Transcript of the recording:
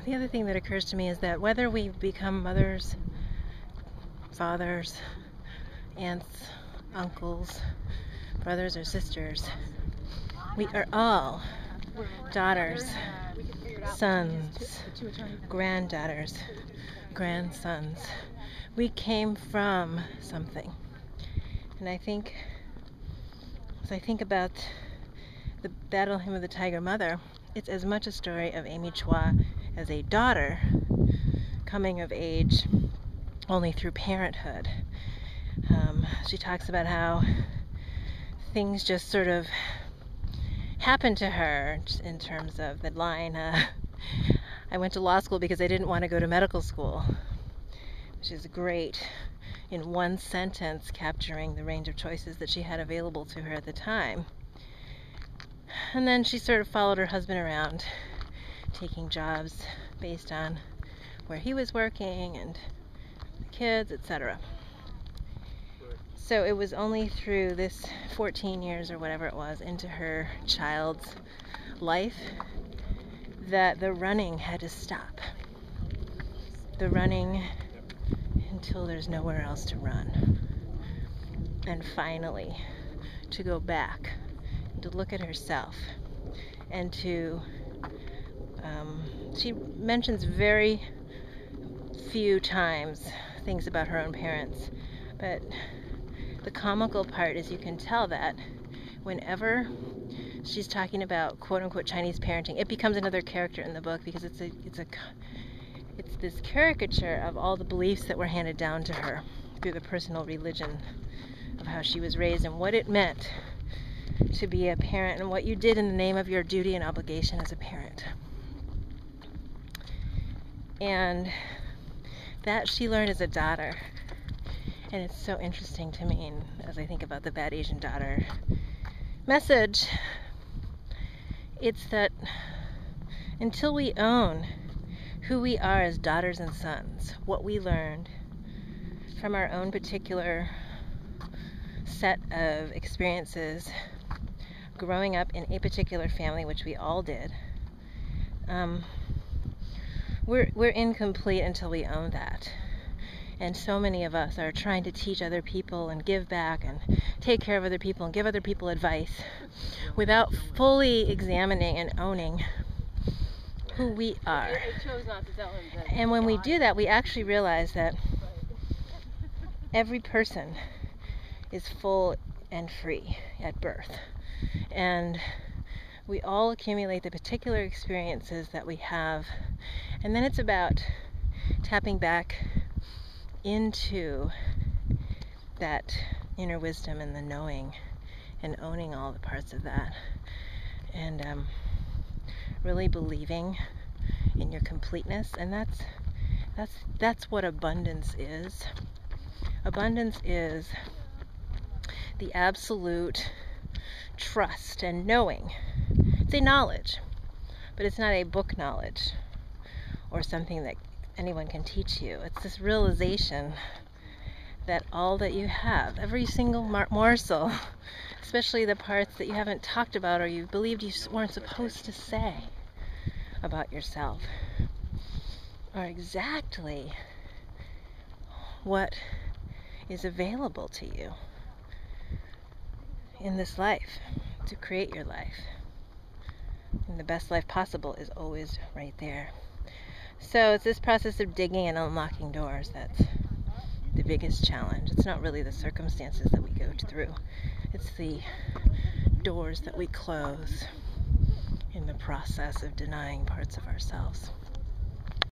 the other thing that occurs to me is that whether we become mothers, fathers, aunts, uncles, brothers or sisters, we are all daughters, sons, granddaughters, grandsons. We came from something. And I think, as I think about the Battle Hymn of the Tiger Mother, it's as much a story of Amy Chua as a daughter coming of age only through parenthood. She talks about how things just sort of happened to her in terms of the line, I went to law school because I didn't want to go to medical school, which is great in one sentence capturing the range of choices that she had available to her at the time. And then she sort of followed her husband around, taking jobs based on where he was working and the kids, etc. So it was only through this 14 years or whatever it was into her child's life that the running had to stop. The running until there's nowhere else to run. And finally, to go back, to look at herself, and to, she mentions very few times things about her own parents, but the comical part is you can tell that whenever she's talking about quote-unquote Chinese parenting, it becomes another character in the book because it's this caricature of all the beliefs that were handed down to her through the personal religion of how she was raised and what it meant to be a parent and what you did in the name of your duty and obligation as a parent. And that she learned as a daughter. And it's so interesting to me, and as I think about the Bad Asian Daughter message, it's that until we own who we are as daughters and sons, what we learned from our own particular set of experiences growing up in a particular family, which we all did, we're incomplete until we own that. And so many of us are trying to teach other people and give back and take care of other people and give other people advice without fully examining and owning who we are. And when we do that, we actually realize that every person is full and free at birth. And we all accumulate the particular experiences that we have. And then it's about tapping back into that inner wisdom and the knowing and owning all the parts of that, and really believing in your completeness. And that's what abundance is. Abundance is the absolute trust and knowing. It's a knowledge, but it's not a book knowledge or something that anyone can teach you. It's this realization that all that you have, every single morsel, especially the parts that you haven't talked about or you believed you weren't supposed to say about yourself, are exactly what is available to you in this life to create your life. And the best life possible is always right there. So it's this process of digging and unlocking doors that's the biggest challenge. It's not really the circumstances that we go through. It's the doors that we close in the process of denying parts of ourselves.